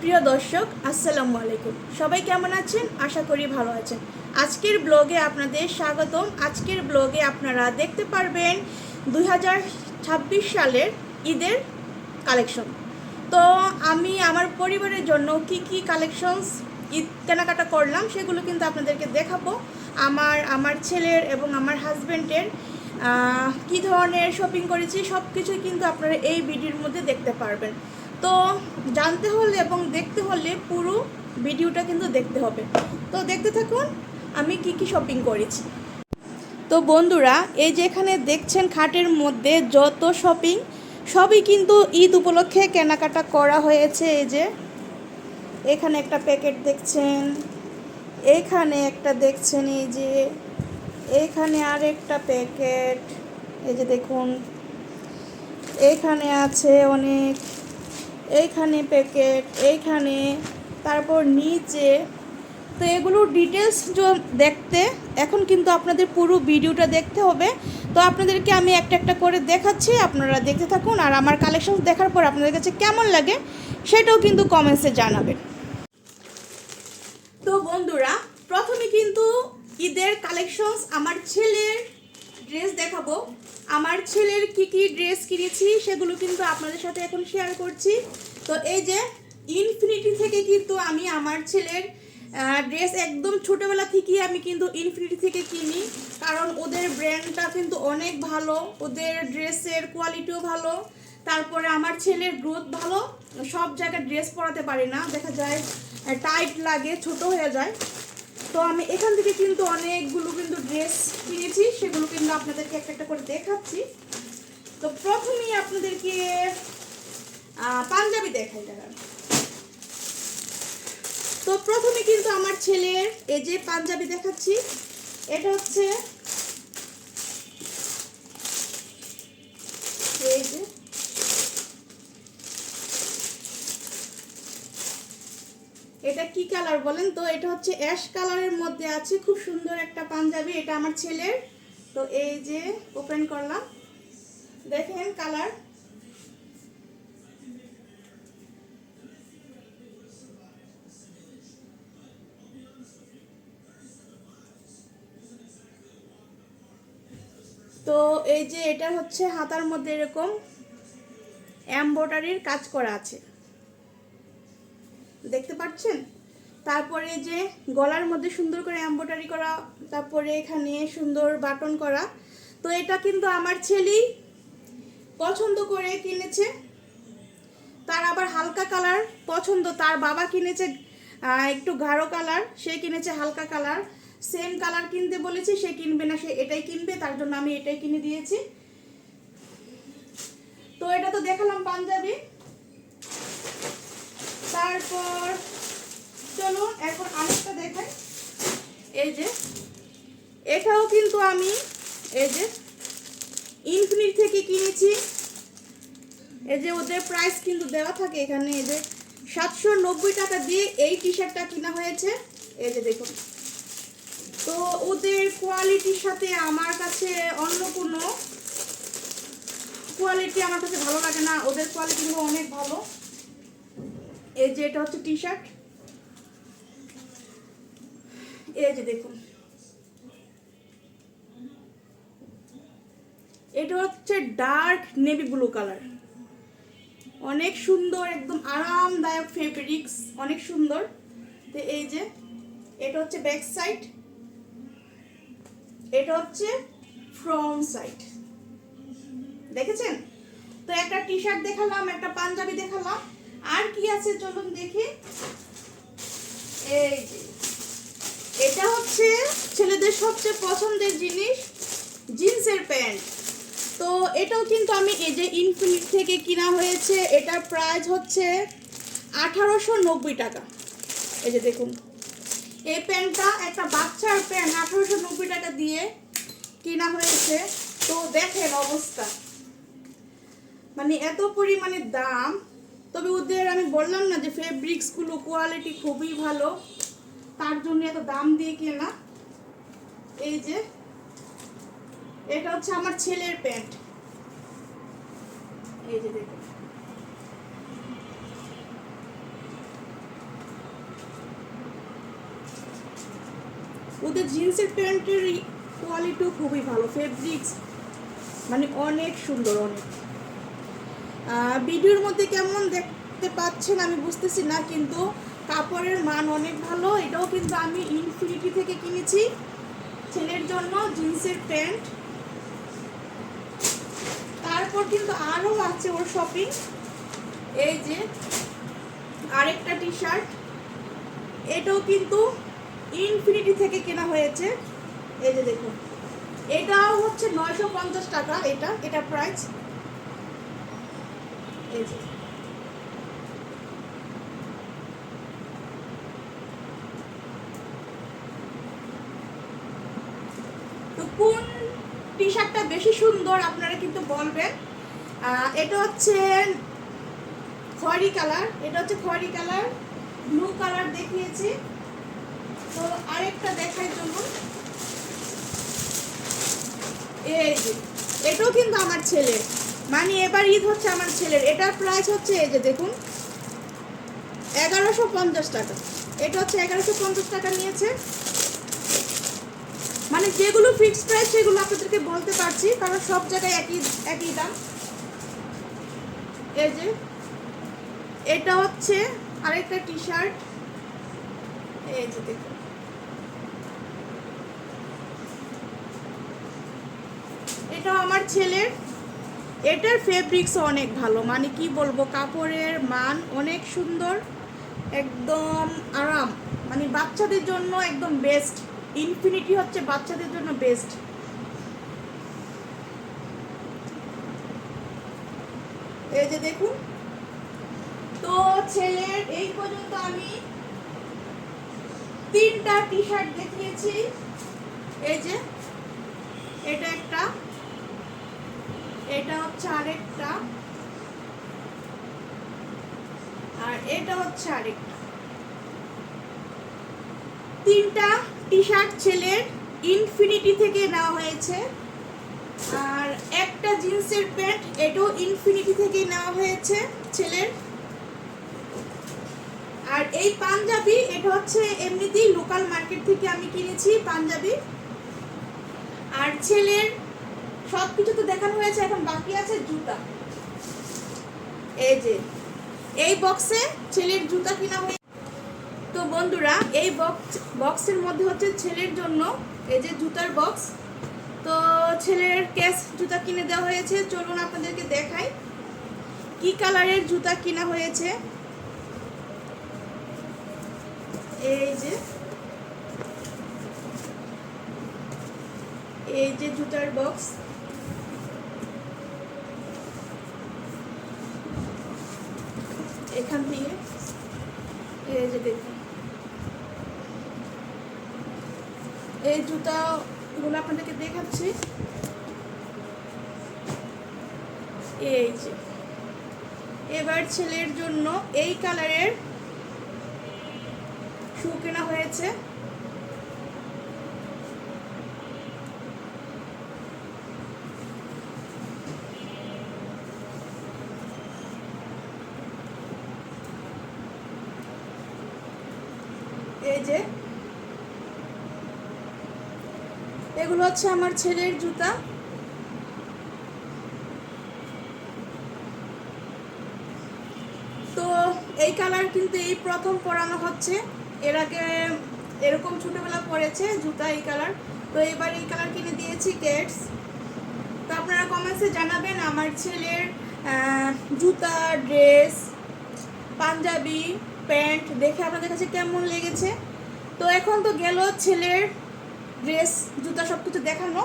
প্রিয় দর্শক, আসসালামু আলাইকুম। সবাই কেমন আছেন? আশা করি ভালো আছেন। আজকের ব্লগে আপনাদের স্বাগতম। আজকের ব্লগে আপনারা দেখতে পারবেন 2026 সালের ঈদের কালেকশন। তো আমি আমার পরিবারের জন্য কি কি কালেকশনস ঈদ কেনাকাটা করলাম সেগুলো কিন্তু আপনাদেরকে দেখাবো। আমার ছেলের এবং আমার হাজব্যান্ডের কী ধরনের শপিং করেছি সব কিছুই কিন্তু আপনারা এই ভিডিওর মধ্যে দেখতে পারবেন। তো জানতে হলে এবং দেখতে হলে পুরো ভিডিওটা কিন্তু দেখতে হবে। তো দেখতে থাকুন আমি কি কি শপিং করেছি। তো বন্ধুরা, এই যে এখানে দেখছেন খাটের মধ্যে যত শপিং সবই কিন্তু ঈদ উপলক্ষে কেনাকাটা করা হয়েছে। এই যে এখানে একটা প্যাকেট দেখছেন, এখানে একটা দেখছেন, এই যে এখানে আরেকটা প্যাকেট, এই যে দেখুন এইখানে আছে অনেক, এইখানে প্যাকেট, এইখানে, তারপর নিচে। তো এগুলোর ডিটেলস দেখতে এখন কিন্তু আপনাদের পুরো ভিডিওটা দেখতে হবে। তো আপনাদেরকে আমি একটা একটা করে দেখাচ্ছি, আপনারা দেখতে থাকুন। আর আমার কালেকশন দেখার পর আপনাদের কাছে কেমন লাগে সেটাও কিন্তু কমেন্টসে জানাবেন। তো বন্ধুরা, প্রথমে কিন্তু ঈদের কালেকশনস আমার ছেলের ড্রেস দেখাবো। আমার ছেলের কি কি ড্রেস কিনেছি সেগুলো কিন্তু আপনাদের সাথে এখন শেয়ার করছি। তো এই যে ইনফিনিটি থেকে কিন্তু আমি আমার ছেলের ড্রেস একদম ছোটোবেলা থেকেই আমি কিন্তু ইনফিনিটি থেকে কিনি, কারণ ওদের ব্র্যান্ডটা কিন্তু অনেক ভালো, ওদের ড্রেসের কোয়ালিটিও ভালো, তারপরে আমার ছেলের গ্রোথ ভালো। সব জায়গায় ড্রেস পরাতে পারি না, দেখা যায় টাইট লাগে, ছোট হয়ে যায়। তো আমি এখান থেকে কিন্তু অনেকগুলো কিন্তু ড্রেস কিনেছি, সেগুলো কিন্তু আপনাদেরকে একটা একটা করে দেখাচ্ছি। তো প্রথমেই আপনাদেরকে পাঞ্জাবি দেখাই দাঁড়ান। তো প্রথমে কিন্তু আমার ছেলের এই যে পাঞ্জাবি দেখাচ্ছি। এটা হচ্ছে এই যে এটা কি কালার বলেন তো? এটা হচ্ছে অ্যাশ কালারের মধ্যে আছে, খুব সুন্দর একটা পাঞ্জাবি, এটা আমার ছেলের। তো এই যে ওপেন করলাম, দেখেন কালার। তো এই যে এটা হচ্ছে হাতার মধ্যে এরকম এমব্রয়ডারির কাজ করা আছে, দেখতে পাচ্ছেন। তারপরে যে গলার মধ্যে সুন্দর করে এমব্রয়ডারি করা, তারপরে এখানে সুন্দর বাটন করা। তো এটা কিন্তু আমার ছেলেই পছন্দ করে কিনেছে, তার আবার হালকা কালার পছন্দ, তার বাবা কিনেছে একটু গাঢ় কালার, সে কিনেছে হালকা কালার। সেম কালার কিনতে বলেছি, সে কিনবে না, সে এটাই কিনবে, তার জন্য আমি এটাই কিনে দিয়েছি। তো এটা তো দেখালাম পাঞ্জাবি। তারপর চলুন এখন আরেকটা দেখাই। এই যে এটাও কিন্তু আমি এই যে ইনফিনিটি থেকে কিনেছি। এই যে ওদের প্রাইস কিন্তু দেওয়া থাকে এখানে, এই যে 790 টাকা দিয়ে এই টি শার্টটা কেনা হয়েছে। এই যে দেখুন। তো ওদের কোয়ালিটির সাথে আমার কাছে অন্য কোনো কোয়ালিটি আমার কাছে ভালো লাগে না, ওদের কোয়ালিটিগুলো অনেক ভালো। এই যে এটা হচ্ছে টি শার্ট, এই যে দেখুন, এটা হচ্ছে ডার্ক নেভি ব্লু কালার, অনেক সুন্দর, একদম আরামদায়ক ফেব্রিক্স, অনেক সুন্দর। তো এই যে এটা হচ্ছে ব্যাক সাইড, এটা হচ্ছে ফ্রন্ট সাইড, দেখেছেন। তো একটা টি শার্ট দেখালাম, একটা পাঞ্জাবি দেখালাম, আর কি আছে চলুন দেখি। এই যে এটা হচ্ছে ছেলেদের সবচেয়ে পছন্দের জিনিস, জিন্সের প্যান্ট। তো এটাও কিন্তু আমি এই যে ইনফিনিট থেকে কিনা হয়েছে, এটার প্রাইস হচ্ছে 1890 টাকা। এই যে দেখুন, এই প্যান্টটা একটা বাচ্চার প্যান্ট 1890 টাকা দিয়ে কিনা হয়েছে। তো দেখেন অবস্থা, মানে এত পরিমাণে দাম। তবে ওদের আমি বললাম না যে ফেব্রিক্সগুলো কোয়ালিটি খুবই ভালো, তার জন্য এত দাম দিয়ে কেনা। এই যে এটা হচ্ছে আমার ছেলের প্যান্ট, এই যে দেখুন। ওদের জিন্সের প্যান্টের কোয়ালিটিও খুবই ভালো, ফেব্রিক্স মানে অনেক সুন্দর, অনেক। ভিডিওর মধ্যে কেমন দেখতে পাচ্ছেন আমি বুঝতেছি না, কিন্তু কাপড়ের মান অনেক ভালো। এটাও কিন্তু আমি ইনফিনিটি থেকে কিনেছি ছেলের জন্য জিন্সের প্যান্ট। তারপর কিন্তু আরও আছে ওর শপিং। এই যে আরেকটা টি শার্ট, এটাও কিন্তু ইনফিনিটি থেকে কেনা হয়েছে। এই যে দেখুন, এটাও হচ্ছে 950 টাকা। এটা প্রাইস। এই যে তো কোন টি শার্টটা বেশি সুন্দর আপনারা কিন্তু বলবেন। এটা হচ্ছে খয়েরি কালার, ব্লু কালার দেখিয়েছি। তো আরেকটা দেখাই চলুন। এই যে এটাও কিন্তু আমার ছেলের, মানে এবার ঈদ হচ্ছে আমার ছেলের। এটার প্রাইস হচ্ছে এই যে দেখুন 1150 টাকা। এটা হচ্ছে 1150 টাকা নিয়েছে। মানে যেগুলো ফিক্সড প্রাইস সেগুলো আপনাদেরকে বলতে পারছি, কারণ সব জায়গায় একই দাম। এই যে এটা হচ্ছে আরেকটা টি শার্ট। এই যে দেখুন, এটাও আমার ছেলের। এটার ফেব্রিক্স অনেক ভালো, মানে কি বলবো, কাপড়ের মান অনেক সুন্দর, একদম আরাম, মানে বাচ্চাদের জন্য একদম বেস্ট। ইনফিনিটি হচ্ছে বাচ্চাদের জন্য বেস্ট। এই যে দেখুন, তো ছেলের এই পর্যন্ত আমি 3টা টি শার্ট দেখিয়েছি। এই যে এটা একটা, এটা হচ্ছে আরেকটা, আর এটা হচ্ছে আরেকটা। 3টা টি শার্ট ছেলের ইনফিনিটি থেকে নেওয়া হয়েছে। আর একটা জিন্সের প্যান্ট, এটাও ইনফিনিটি থেকে নেওয়া হয়েছে ছেলের। আর এই পাঞ্জাবি, এটা হচ্ছে এমনিতেই লোকাল মার্কেট থেকে আমি কিনেছি পাঞ্জাবি। আর ছেলের সব কিছু তো দেখানো হয়েছে, এখন বাকি আছে জুতা। এই যে এই বক্সে ছেলের জুতা কিনা হয়েছে। তো বন্ধুরা, এই বক্সের মধ্যে হচ্ছে ছেলের জন্য এই যে জুতার বক্স। তো ছেলের কেস জুতা কিনে দেওয়া হয়েছে। চলুন আপনাদেরকে দেখাই কি কালারের জুতা কিনা হয়েছে। এই যে জুতার বক্স। এখান থেকে এই যে দেখুন, এই জুতাগুলো আপনাদেরকে দেখাচ্ছি। এই যে এবার ছেলের জন্য এই কালারের শু কেনা হয়েছে। এই যে এগুলো হচ্ছে আমার ছেলের জুতা। তো এই কালার কিন্তু এই প্রথম পরানো হচ্ছে, এর আগে এরকম ছোটবেলা পরেছে জুতা এই কালার। তো এবার এই কালার কিনে দিয়েছি কেটস। তো আপনারা কমেন্টসে জানাবেন আমার ছেলের জুতা, ড্রেস, পাঞ্জাবি, প্যান্ট দেখে আপনাদের কাছে কেমন লেগেছে। তো এখন তো গেল ছেলের ড্রেস, জুতা সব কিছু দেখানো।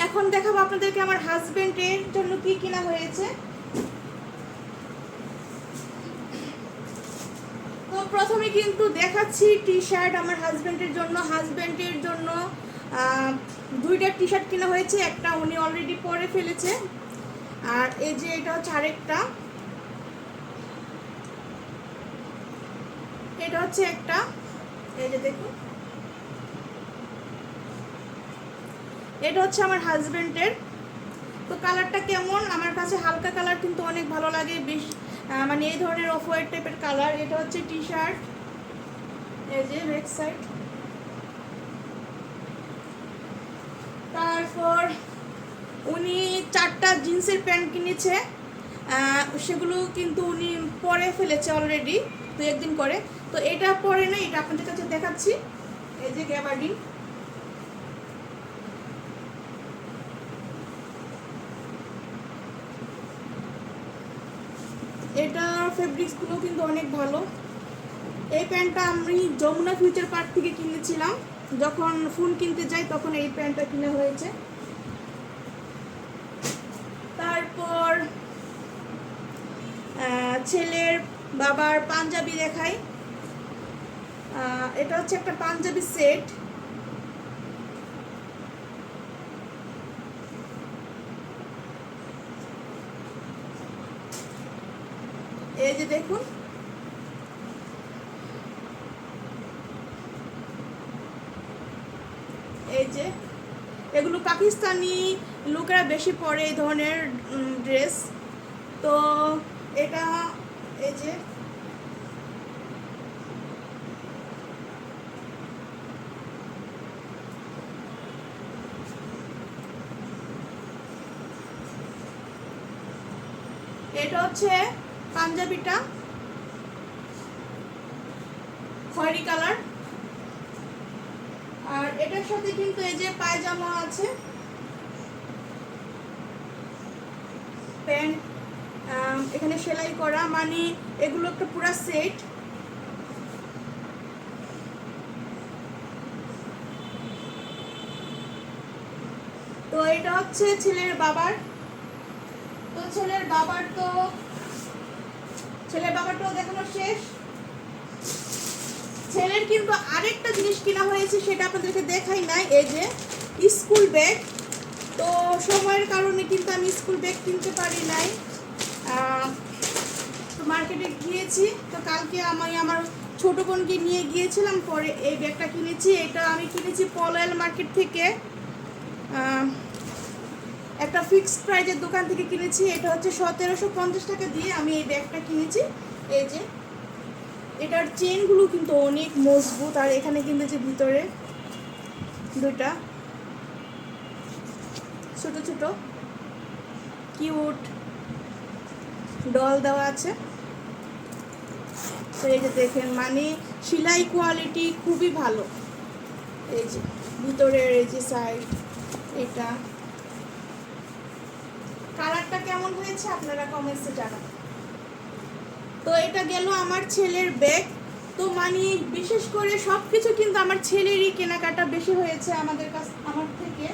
এখন দেখাবো আপনাদেরকে আমার হাজবেন্ডের জন্য কি কিনা হয়েছে। তো প্রথমে কিন্তু দেখাচ্ছি টি শার্ট আমার হাজবেন্ডের জন্য 2টা টি শার্ট কিনা হয়েছে। একটা উনি অলরেডি পরে ফেলেছে, আর এই যে এটা হচ্ছে আরেকটা, এটা হচ্ছে একটা। এই যে দেখুন, এটা হচ্ছে আমার হাজবেন্ডের। তো কালারটা কেমন, আমার কাছে হালকা কালার কিন্তু অনেক ভালো লাগে, বেশ মানে এই ধরনের অফ হোয়াইট টাইপের কালার। এটা হচ্ছে টি শার্ট, এই যে ব্যাক সাইড। তারপর উনি 4টা জিন্সের প্যান্ট কিনেছে, সেগুলো কিন্তু উনি পরে ফেলেছে অলরেডি 2-1 দিন করে। তো এটা পরে না, এটা আপনাদের কাছে দেখাচ্ছি। এই যে গ্যাবার্ডিন, এটা ফেব্রিক্সগুলো কিন্তু অনেক ভালো। এই প্যান্টটা আমি যমুনা ফিউচার পার্ক থেকে কিনেছিলাম, যখন ফোন কিনতে যাই তখন এই প্যান্টটা কিনে হয়েছে। তারপর ছেলের বাবার পাঞ্জাবি দেখাই। এটা হচ্ছে একটা পাঞ্জাবি সেট। এই যে দেখুন, এই যে এগুলো পাকিস্তানি লোকেরা বেশি পরে এই ধরনের ড্রেস। তো এটা এই যে এটা হচ্ছে পাঞ্জাবিটা খয়েরি কালার, আর এটার সাথে কিন্তু এই যে পায়জামা আছে, প্যান্ট এখানে সেলাই করা, মানে এগুলো একটা পুরো সেট। তো এটা হচ্ছে ছেলের বাবার। তো ছেলের বাবারটাও দেখানো শেষ। ছেলের কিন্তু আরেকটা জিনিস কেনা হয়েছে, সেটা আপনাদেরকে দেখাই নাই। এই যে স্কুল ব্যাগ। তো সময়ের কারণে কিন্তু আমি স্কুল ব্যাগ কিনতে পারি নাই। তো মার্কেটে গিয়েছি, তো কালকে আমি আমার ছোটো বোনকে নিয়ে গিয়েছিলাম, পরে এই ব্যাগটা কিনেছি। এটা আমি কিনেছি পলয়েল মার্কেট থেকে, একটা ফিক্সড প্রাইজের দোকান থেকে কিনেছি। এটা হচ্ছে 1750 টাকা দিয়ে আমি এই ব্যাগটা কিনেছি। এই যে এটার চেনগুলো কিন্তু অনেক মজবুত, আর এখানে কিন্তু যে ভিতরে দুটা ছোট ছোট কিউট ডল দেওয়া আছে। তো এই যে দেখেন, মানে সেলাই কোয়ালিটি খুবই ভালো। এই যে ভিতরের এই যে সাইড, এটা কালারটা কেমন হয়েছে আপনারা কমেন্টসে জানাবেন। তো এটা গেল আমার ছেলের ব্যাগ। তো মানে বিশেষ করে সব কিছু কিন্তু আমার ছেলেরই কেনাকাটা বেশি হয়েছে আমার থেকে।